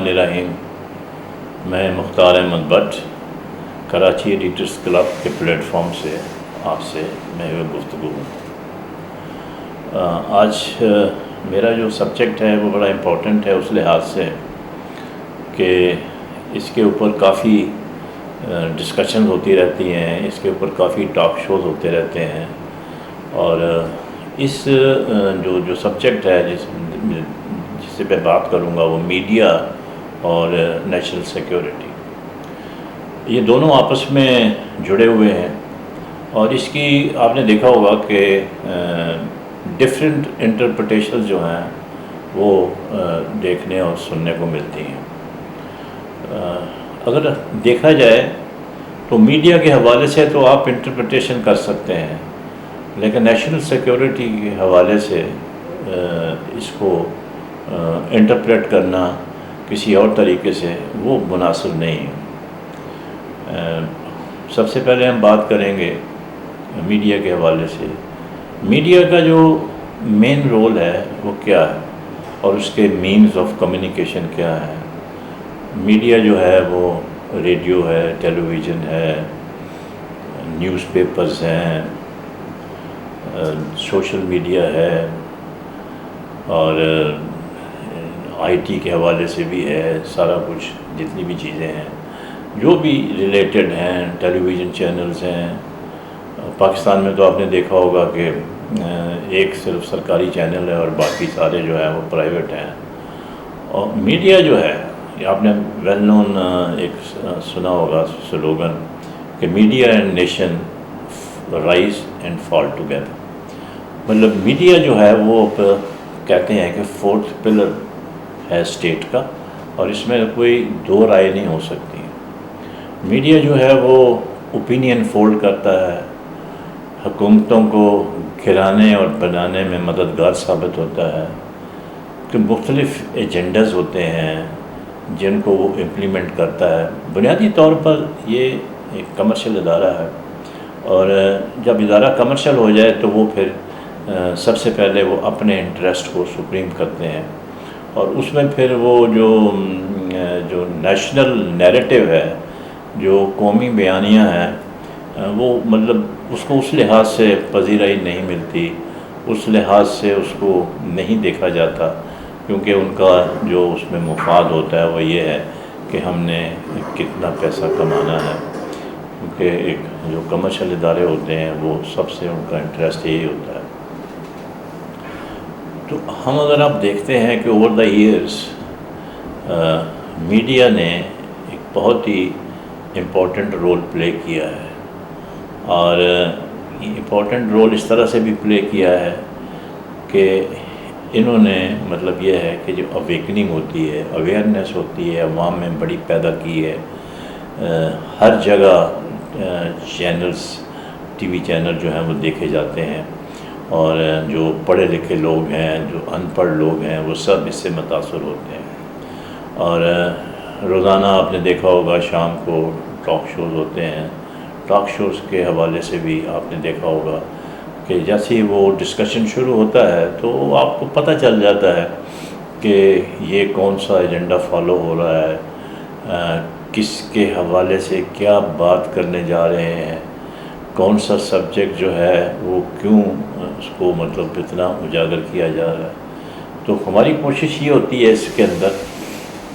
الرحمن الرحیم۔ میں مختار احمد بٹ کراچی ایڈیٹرز کلب کے پلیٹ فارم سے آپ سے میں گفتگو ہوں۔ آج میرا جو سبجیکٹ ہے وہ بڑا امپورٹنٹ ہے اس لحاظ سے کہ اس کے اوپر کافی ڈسکشن ہوتی رہتی ہیں، اس کے اوپر کافی ٹاک شوز ہوتے رہتے ہیں، اور اس جو سبجیکٹ ہے جس سے میں بات کروں گا وہ میڈیا اور نیشنل سیکیورٹی، یہ دونوں آپس میں جڑے ہوئے ہیں، اور اس کی آپ نے دیکھا ہوگا کہ ڈفرینٹ انٹرپریٹیشن جو ہیں وہ دیکھنے اور سننے کو ملتی ہیں۔ اگر دیکھا جائے تو میڈیا کے حوالے سے تو آپ انٹرپریٹیشن کر سکتے ہیں، لیکن نیشنل سیکیورٹی کے حوالے سے اس کو انٹرپریٹ کرنا کسی اور طریقے سے وہ مناسب نہیں ہے۔ سب سے پہلے ہم بات کریں گے میڈیا کے حوالے سے۔ میڈیا کا جو مین رول ہے وہ کیا ہے اور اس کے مینز آف کمیونیکیشن کیا ہے۔ میڈیا جو ہے وہ ریڈیو ہے، ٹیلی ویژن ہے، نیوز پیپرز ہیں، سوشل میڈیا ہے، اور آئی ٹی کے حوالے سے بھی ہے، سارا کچھ جتنی بھی چیزیں ہیں جو بھی ریلیٹڈ ہیں، ٹیلی ویژن چینلز ہیں۔ پاکستان میں تو آپ نے دیکھا ہوگا کہ ایک صرف سرکاری چینل ہے اور باقی سارے جو ہیں وہ پرائیویٹ ہیں۔ اور میڈیا جو ہے، یہ آپ نے ویل نون ایک سنا ہوگا سلوگن کہ media and nation rise and fall together, مطلب میڈیا جو ہے وہ کہتے ہیں کہ فورتھ پلر ہے اسٹیٹ کا، اور اس میں کوئی دو رائے نہیں ہو سکتی۔ میڈیا جو ہے وہ اوپینین فولڈ کرتا ہے، حکومتوں کو گرانے اور بنانے میں مددگار ثابت ہوتا ہے، کہ مختلف ایجنڈاز ہوتے ہیں جن کو وہ امپلیمنٹ کرتا ہے۔ بنیادی طور پر یہ ایک کمرشل ادارہ ہے، اور جب ادارہ کمرشل ہو جائے تو وہ پھر سب سے پہلے وہ اپنے انٹرسٹ کو سپریم کرتے ہیں، اور اس میں پھر وہ جو نیشنل نیریٹو ہے، جو قومی بیانیہ ہیں، وہ مطلب اس کو اس لحاظ سے پذیرائی نہیں ملتی، اس لحاظ سے اس کو نہیں دیکھا جاتا، کیونکہ ان کا جو اس میں مفاد ہوتا ہے وہ یہ ہے کہ ہم نے کتنا پیسہ کمانا ہے، کیونکہ ایک جو کمرشل ادارے ہوتے ہیں وہ سب سے ان کا انٹرسٹ یہی ہوتا ہے۔ تو ہم اگر آپ دیکھتے ہیں کہ اوور دا ایئرس میڈیا نے ایک بہت ہی امپورٹنٹ رول پلے کیا ہے، اور یہ امپورٹنٹ رول اس طرح سے بھی پلے کیا ہے کہ انہوں نے مطلب یہ ہے کہ جو اویکننگ ہوتی ہے، اویئرنیس ہوتی ہے عوام میں بڑی پیدا کی ہے۔ ہر جگہ چینلز، ٹی وی چینل جو ہیں وہ دیکھے جاتے ہیں، اور جو پڑھے لکھے لوگ ہیں، جو ان پڑھ لوگ ہیں، وہ سب اس سے متاثر ہوتے ہیں۔ اور روزانہ آپ نے دیکھا ہوگا شام کو ٹاک شوز ہوتے ہیں، ٹاک شوز کے حوالے سے بھی آپ نے دیکھا ہوگا کہ جیسے ہی وہ ڈسکشن شروع ہوتا ہے تو آپ کو پتہ چل جاتا ہے کہ یہ کون سا ایجنڈا فالو ہو رہا ہے، کس کے حوالے سے کیا بات کرنے جا رہے ہیں، کون سا سبجیکٹ جو ہے وہ کیوں اس کو مطلب اتنا اجاگر کیا جا رہا ہے۔ تو ہماری کوشش یہ ہوتی ہے اس کے اندر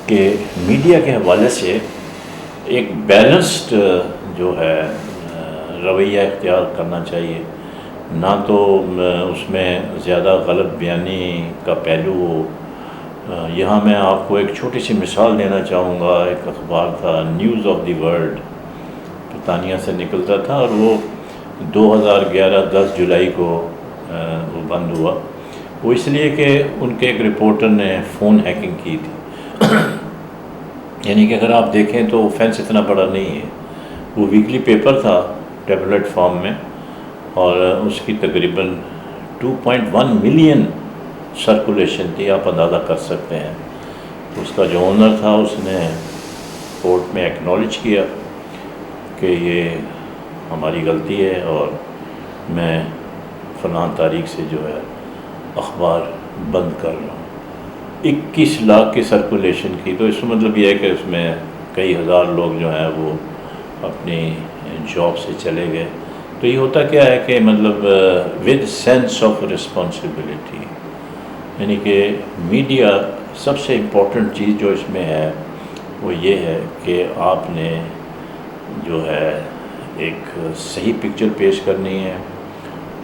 کہ میڈیا کے حوالے سے ایک بیلنسڈ جو ہے رویہ اختیار کرنا چاہیے، نہ تو اس میں زیادہ غلط بیانی کا پہلو ہو۔ یہاں میں آپ کو ایک چھوٹی سی مثال دینا چاہوں گا۔ ایک اخبار تھا نیوز آف دی ورلڈ، برطانیہ سے نکلتا تھا، اور وہ 2011 10 جولائی کو وہ بند ہوا۔ وہ اس لیے کہ ان کے ایک رپورٹر نے فون ہیکنگ کی تھی۔ یعنی کہ اگر آپ دیکھیں تو آفینس اتنا بڑا نہیں ہے۔ وہ ویکلی پیپر تھا ٹیبلٹ فارم میں، اور اس کی تقریباً 2.1 ملین سرکولیشن تھی، آپ اندازہ کر سکتے ہیں۔ تو اس کا جو اونر تھا اس نے کورٹ میں ایکنالج کیا کہ یہ ہماری غلطی ہے، اور میں فلاں تاریخ سے جو ہے اخبار بند کر رہا ہوں۔ 21 لاکھ کی سرکولیشن کی، تو اس کا مطلب یہ ہے کہ اس میں کئی ہزار لوگ جو ہیں وہ اپنی جاب سے چلے گئے. تو یہ ہوتا کیا ہے کہ مطلب ود سینس آف رسپانسبلٹی، یعنی کہ میڈیا سب سے امپورٹنٹ چیز جو اس میں ہے وہ یہ ہے کہ آپ نے جو ہے ایک صحیح پکچر پیش کرنی ہے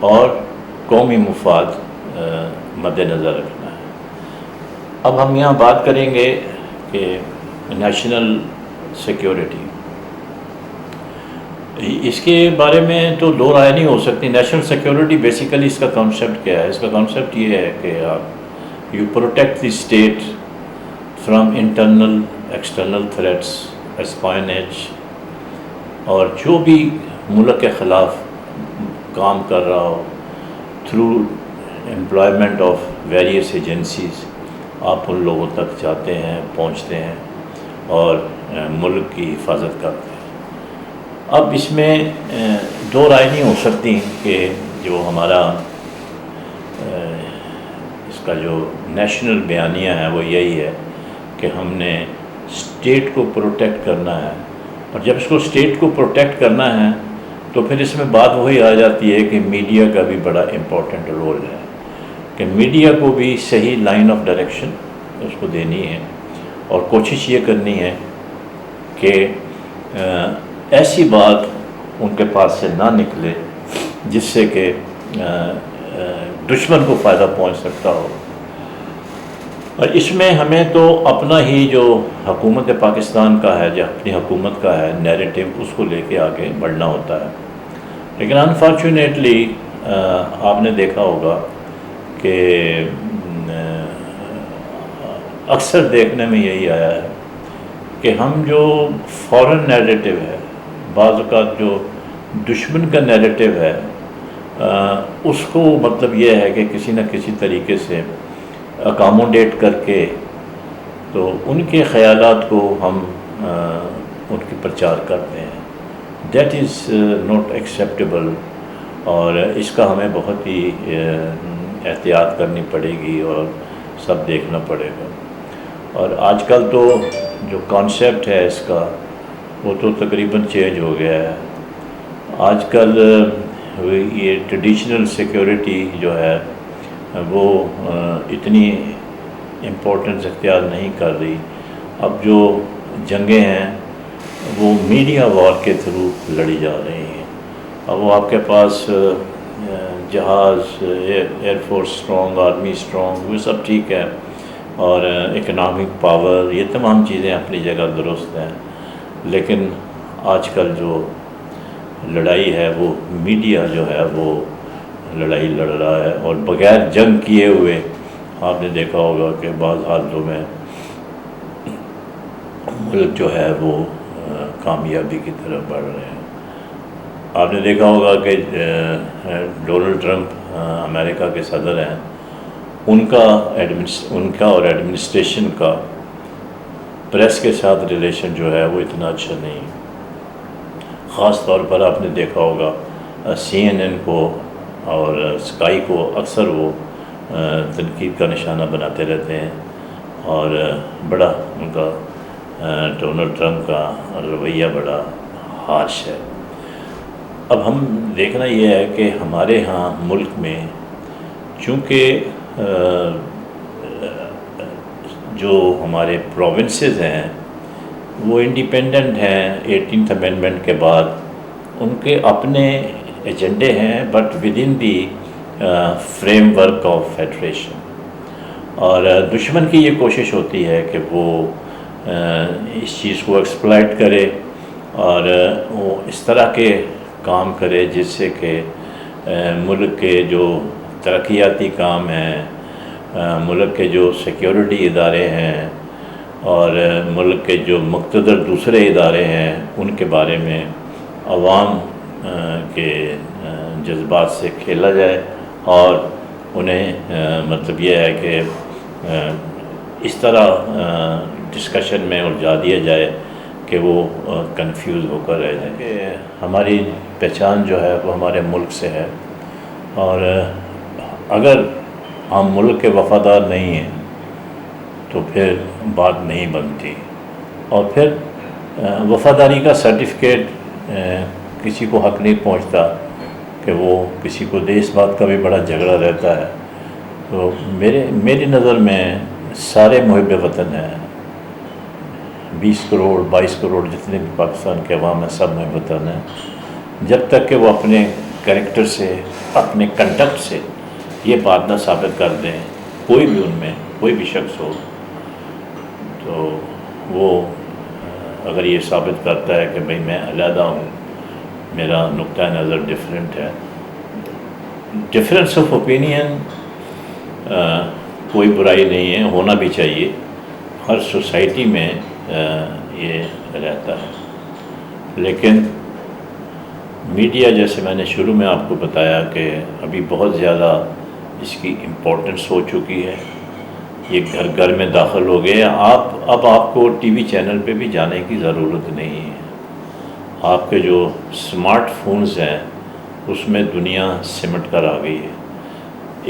اور قومی مفاد مد نظر رکھنا ہے. اب ہم یہاں بات کریں گے کہ نیشنل سیکیورٹی، اس کے بارے میں تو دو رائے نہیں ہو سکتی. نیشنل سیکیورٹی بیسیکلی اس کا کانسیپٹ کیا ہے؟ اس کا کانسیپٹ یہ ہے کہ آپ you protect the state from internal external threats, espionage, اور جو بھی ملک کے خلاف کام کر رہا ہو through employment of various agencies, آپ ان لوگوں تک جاتے ہیں، پہنچتے ہیں اور ملک کی حفاظت کرتے ہیں. اب اس میں دو رائے نہیں ہو سکتی کہ جو ہمارا اس کا جو نیشنل بیانیہ ہے وہ یہی ہے کہ ہم نے اسٹیٹ کو پروٹیکٹ کرنا ہے. اور جب اس کو اسٹیٹ کو پروٹیکٹ کرنا ہے تو پھر اس میں بات وہی آ جاتی ہے کہ میڈیا کا بھی بڑا امپورٹنٹ رول ہے، کہ میڈیا کو بھی صحیح لائن آف ڈائریکشن اس کو دینی ہے اور کوشش یہ کرنی ہے کہ ایسی بات ان کے پاس سے نہ نکلے جس سے کہ دشمن کو فائدہ پہنچ سکتا ہو. اور اس میں ہمیں تو اپنا ہی جو حکومت پاکستان کا ہے، جو اپنی حکومت کا ہے نیریٹو، اس کو لے کے آگے بڑھنا ہوتا ہے. لیکن انفارچونیٹلی آپ نے دیکھا ہوگا کہ اکثر دیکھنے میں یہی آیا ہے کہ ہم جو فورن نیریٹو ہے، بعض اوقات جو دشمن کا نیریٹو ہے، اس کو مطلب یہ ہے کہ کسی نہ کسی طریقے سے اکاموڈیٹ کر کے تو ان کے خیالات کو ہم ان کی پرچار کرتے ہیں. دیٹ از ناٹ ایکسیپٹیبل، اور اس کا ہمیں بہت ہی احتیاط کرنی پڑے گی اور سب دیکھنا پڑے گا. اور آج کل تو جو کانسیپٹ ہے اس کا وہ تو تقریباً چینج ہو گیا ہے. آج کل یہ ٹریڈیشنل سیکیورٹی جو ہے وہ اتنی امپورٹنس اختیار نہیں کر رہی. اب جو جنگیں ہیں وہ میڈیا وار کے تھرو لڑی جا رہی ہیں. اب وہ آپ کے پاس جہاز، air force strong, army strong, وہ سب ٹھیک ہے، اور اکنامک پاور، یہ تمام چیزیں اپنی جگہ درست ہیں. لیکن آج کل جو لڑائی ہے وہ میڈیا جو ہے وہ لڑائی لڑ رہا ہے، اور بغیر جنگ کیے ہوئے آپ نے دیکھا ہوگا کہ بعض حالتوں میں ملک جو ہے وہ کامیابی کی طرف بڑھ رہے ہیں. آپ نے دیکھا ہوگا کہ ڈونلڈ ٹرمپ امریکہ کے صدر ہیں، ان کا اور ایڈمنسٹریشن کا پریس کے ساتھ ریلیشن جو ہے وہ اتنا اچھا نہیں. خاص طور پر آپ نے دیکھا ہوگا CNN کو اور اسکائی کو اکثر وہ تنقید کا نشانہ بناتے رہتے ہیں، اور بڑا ان کا ڈونلڈ ٹرمپ کا رویہ بڑا ہارش ہے. اب ہم دیکھنا یہ ہے کہ ہمارے ہاں ملک میں چونکہ جو ہمارے پروونسز ہیں وہ انڈیپینڈنٹ ہیں 18th امینڈمنٹ کے بعد، ان کے اپنے ایجنڈے ہیں but with in the frame work of federation. اور دشمن کی یہ کوشش ہوتی ہے کہ وہ اس چیز کو ایکسپلائٹ کرے اور وہ اس طرح کے کام کرے جس سے کہ ملک کے جو ترقیاتی کام ہیں، ملک کے جو سیکیورٹی ادارے ہیں اور ملک کے جو مقتدر دوسرے ادارے ہیں، ان کے بارے میں عوام کے جذبات سے کھیلا جائے، اور انہیں مطلب یہ ہے کہ اس طرح ڈسکشن میں الجھا دیا جائے کہ وہ کنفیوز ہو کر رہ جائیں. کہ ہماری پہچان جو ہے وہ ہمارے ملک سے ہے، اور اگر ہم ملک کے وفادار نہیں ہیں تو پھر بات نہیں بنتی. اور پھر وفاداری کا سرٹیفکیٹ کسی کو حق نہیں پہنچتا کہ وہ کسی کو دے. اس بات کا بھی بڑا جھگڑا رہتا ہے. تو میری نظر میں سارے محب وطن ہیں، 20 کروڑ 22 کروڑ جتنے بھی پاکستان کے عوام ہیں، سب محب وطن ہیں. جب تک کہ وہ اپنے کریکٹر سے، اپنے کنڈکٹ سے یہ بات نہ ثابت کر دیں، کوئی بھی ان میں کوئی بھی شخص ہو، تو وہ اگر یہ ثابت کرتا ہے کہ بھئی میں علیحدہ ہوں، میرا نقطۂ نظر ڈیفرنٹ ہے. ڈفرینس آف اوپینین کوئی برائی نہیں ہے، ہونا بھی چاہیے. ہر سوسائٹی میں یہ رہتا ہے. لیکن میڈیا، جیسے میں نے شروع میں آپ کو بتایا کہ ابھی بہت زیادہ اس کی امپورٹنس ہو چکی ہے. یہ گھر گھر میں داخل ہو گئے. اب آپ کو ٹی وی چینل پہ بھی جانے کی ضرورت نہیں ہے. آپ کے جو سمارٹ فونز ہیں اس میں دنیا سمٹ کر آ گئی ہے.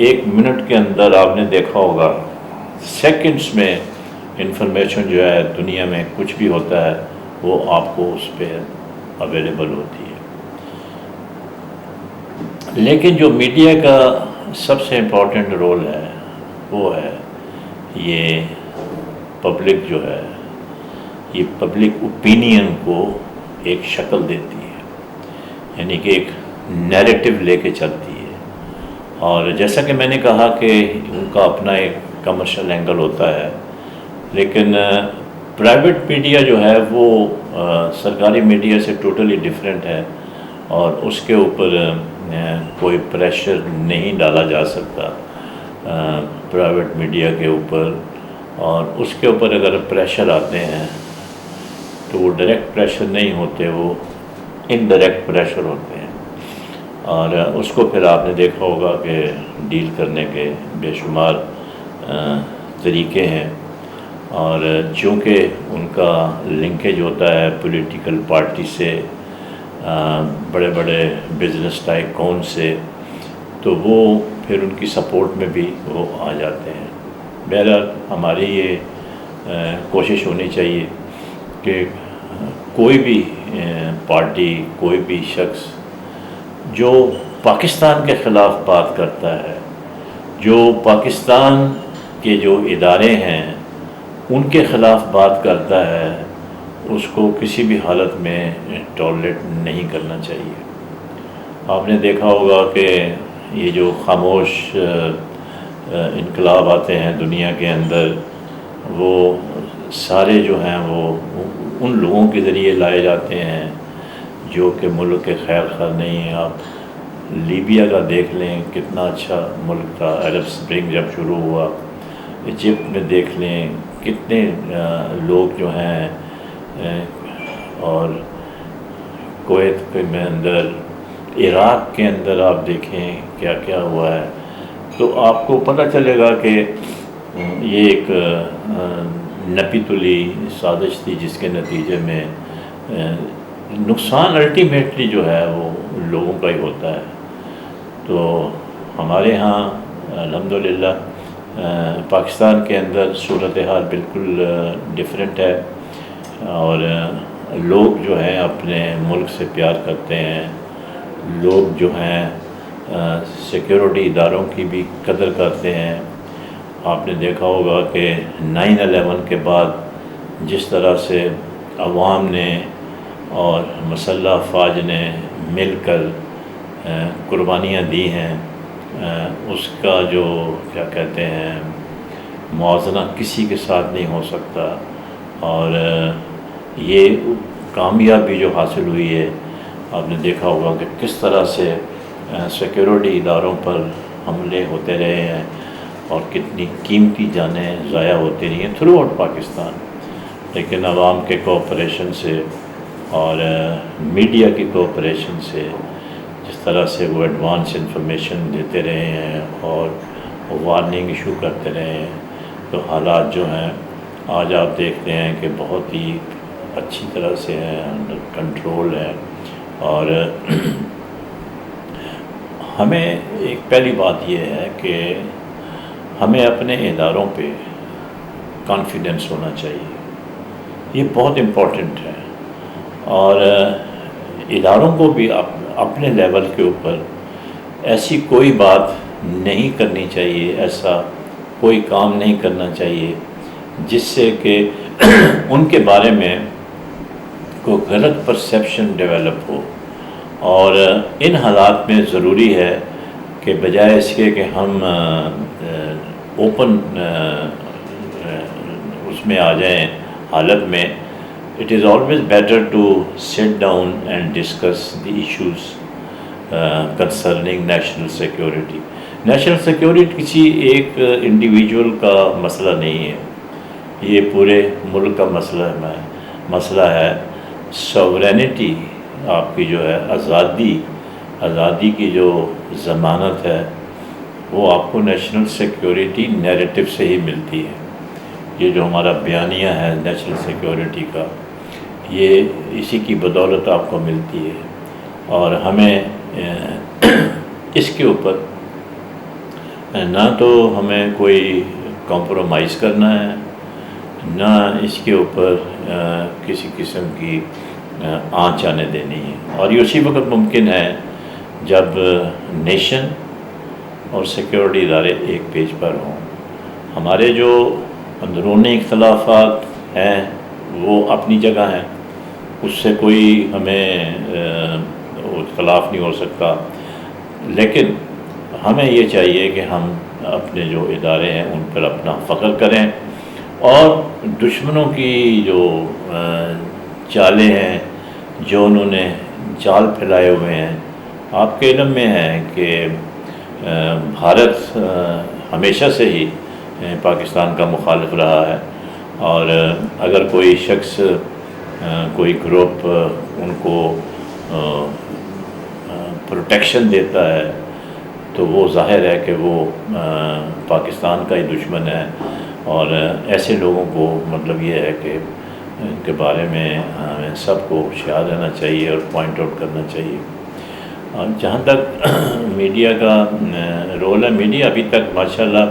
1 منٹ کے اندر آپ نے دیکھا ہوگا، سیکنڈز میں انفارمیشن جو ہے دنیا میں کچھ بھی ہوتا ہے وہ آپ کو اس پہ اویلیبل ہوتی ہے. لیکن جو میڈیا کا سب سے امپورٹنٹ رول ہے وہ ہے یہ پبلک جو ہے، یہ پبلک اوپینین کو ایک شکل دیتی ہے، یعنی کہ ایک نیریٹو لے کے چلتی ہے. اور جیسا کہ میں نے کہا کہ ان کا اپنا ایک کمرشل اینگل ہوتا ہے، لیکن پرائیویٹ میڈیا جو ہے وہ سرکاری میڈیا سے ٹوٹلی ڈیفرنٹ ہے. اور اس کے اوپر کوئی پریشر نہیں ڈالا جا سکتا پرائیویٹ میڈیا کے اوپر. اور اس کے اوپر اگر پریشر آتے ہیں تو وہ ڈائریکٹ پریشر نہیں ہوتے، وہ انڈائریکٹ پریشر ہوتے ہیں. اور اس کو پھر آپ نے دیکھا ہوگا کہ ڈیل کرنے کے بے شمار طریقے ہیں. اور چونکہ ان کا لنکیج ہوتا ہے پولیٹیکل پارٹی سے، بڑے بڑے بزنس ٹائکون سے، تو وہ پھر ان کی سپورٹ میں بھی وہ آ جاتے ہیں. بہرحال ہماری یہ کوشش ہونی چاہیے کہ کوئی بھی پارٹی، کوئی بھی شخص جو پاکستان کے خلاف بات کرتا ہے، جو پاکستان کے جو ادارے ہیں ان کے خلاف بات کرتا ہے، اس کو کسی بھی حالت میں ٹالریٹ نہیں کرنا چاہیے. آپ نے دیکھا ہوگا کہ یہ جو خاموش انقلاب آتے ہیں دنیا کے اندر، وہ سارے جو ہیں وہ ان لوگوں کے ذریعے لائے جاتے ہیں جو کہ ملک کے خیر خواہ نہیں ہیں. آپ لیبیا کا دیکھ لیں، کتنا اچھا ملک تھا. عرب سپرنگ جب شروع ہوا، ایجپٹ میں دیکھ لیں کتنے لوگ جو ہیں، اور کویت میں اندر، عراق کے اندر آپ دیکھیں کیا کیا ہوا ہے. تو آپ کو پتہ چلے گا کہ یہ ایک نپی تلی سازش تھی جس کے نتیجے میں نقصان الٹیمیٹلی جو ہے وہ لوگوں کا ہی ہوتا ہے. تو ہمارے ہاں الحمدللہ پاکستان کے اندر صورتحال بالکل ڈیفرنٹ ہے. اور لوگ جو ہیں اپنے ملک سے پیار کرتے ہیں. لوگ جو ہیں سیکیورٹی اداروں کی بھی قدر کرتے ہیں. آپ نے دیکھا ہوگا کہ 9/11 کے بعد جس طرح سے عوام نے اور مسلح افواج نے مل کر قربانیاں دی ہیں، اس کا جو کیا کہتے ہیں موازنہ کسی کے ساتھ نہیں ہو سکتا. اور یہ کامیابی جو حاصل ہوئی ہے، آپ نے دیکھا ہوگا کہ کس طرح سے سیکیورٹی اداروں پر حملے ہوتے رہے ہیں اور کتنی قیمتی جانیں ضائع ہوتی رہی ہیں تھرو آؤٹ پاکستان. لیکن عوام کے کوآپریشن سے اور میڈیا کی کوآپریشن سے جس طرح سے وہ ایڈوانس انفارمیشن دیتے رہے ہیں اور وارننگ ایشو کرتے رہے ہیں، تو حالات جو ہیں آج آپ دیکھتے ہیں کہ بہت ہی اچھی طرح سے ہیں، انڈر کنٹرول ہے. اور ہمیں ایک پہلی بات یہ ہے کہ ہمیں اپنے اداروں پہ کانفیڈنس ہونا چاہیے، یہ بہت امپورٹنٹ ہے۔ اور اداروں کو بھی اپنے لیول کے اوپر ایسی کوئی بات نہیں کرنی چاہیے، ایسا کوئی کام نہیں کرنا چاہیے جس سے کہ ان کے بارے میں کوئی غلط پرسیپشن ڈیولپ ہو۔ اور ان حالات میں ضروری ہے کہ بجائے اس کے کہ ہم اوپن اس میں آ جائیں حالت میں، it is always better to sit down and discuss the issues concerning national security۔ National security کسی ایک انڈیویجول کا مسئلہ نہیں ہے، یہ پورے ملک کا مسئلہ ہے۔ سوورینٹی آپ کی جو ہے، آزادی کی جو ضمانت ہے، وہ آپ کو نیشنل سیکیورٹی نیریٹو سے ہی ملتی ہے۔ یہ جو ہمارا بیانیہ ہے نیشنل سیکیورٹی کا، یہ اسی کی بدولت آپ کو ملتی ہے۔ اور ہمیں اس کے اوپر نہ تو ہمیں کوئی کمپرومائز کرنا ہے، نہ اس کے اوپر کسی قسم کی آنچ آنے دینی ہے۔ اور یہ اسی وقت ممکن ہے جب نیشن اور سیکیورٹی ادارے ایک پیج پر ہوں۔ ہمارے جو اندرونی اختلافات ہیں وہ اپنی جگہ ہیں، اس سے کوئی ہمیں اختلاف نہیں ہو سکتا، لیکن ہمیں یہ چاہیے کہ ہم اپنے جو ادارے ہیں ان پر اپنا فخر کریں، اور دشمنوں کی جو چالیں ہیں، جو انہوں نے جال پھیلائے ہوئے ہیں، آپ کے علم میں ہے کہ بھارت ہمیشہ سے ہی پاکستان کا مخالف رہا ہے، اور اگر کوئی شخص، کوئی گروپ ان کو پروٹیکشن دیتا ہے تو وہ ظاہر ہے کہ وہ پاکستان کا ہی دشمن ہے۔ اور ایسے لوگوں کو مطلب یہ ہے کہ ان کے بارے میں ہمیں سب کو ہوشیار رہنا چاہیے اور پوائنٹ آؤٹ کرنا چاہیے۔ اور جہاں تک میڈیا کا رول ہے، میڈیا ابھی تک ماشاءاللہ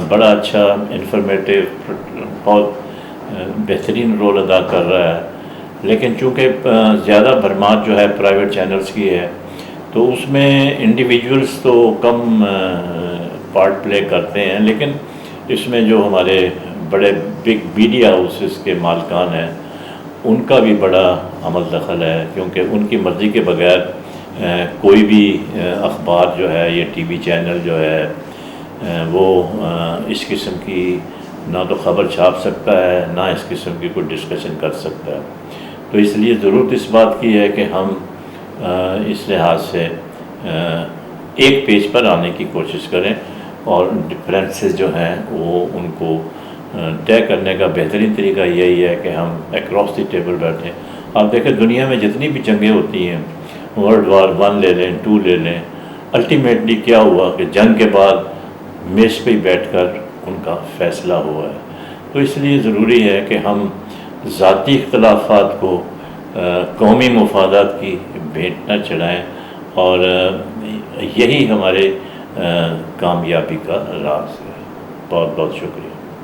بڑا اچھا انفارمیٹیو، بہت بہترین رول ادا کر رہا ہے، لیکن چونکہ زیادہ بھرمار جو ہے پرائیویٹ چینلز کی ہے، تو اس میں انڈیویجولز تو کم پارٹ پلے کرتے ہیں، لیکن اس میں جو ہمارے بڑے بگ میڈیا ہاؤسز کے مالکان ہیں ان کا بھی بڑا عمل دخل ہے، کیونکہ ان کی مرضی کے بغیر کوئی بھی اخبار جو ہے، یہ ٹی وی چینل جو ہے، وہ اس قسم کی نہ تو خبر چھاپ سکتا ہے، نہ اس قسم کی کوئی ڈسکشن کر سکتا ہے۔ تو اس لیے ضرورت اس بات کی ہے کہ ہم اس لحاظ سے ایک پیج پر آنے کی کوشش کریں، اور ڈفرینسز جو ہیں وہ ان کو طے کرنے کا بہترین طریقہ یہی ہے کہ ہم اکراس دی ٹیبل بیٹھیں۔ آپ دیکھیں دنیا میں جتنی بھی جنگیں ہوتی ہیں، ورلڈ وار 1 لے لیں، 2 لے لیں، الٹیمیٹلی کیا ہوا کہ جنگ کے بعد میز پہ بیٹھ کر ان کا فیصلہ ہوا ہے۔ تو اس لیے ضروری ہے کہ ہم ذاتی اختلافات کو قومی مفادات کی بھینٹ نہ چڑھائیں، اور یہی ہمارے کامیابی کا راز ہے۔ بہت بہت شکریہ۔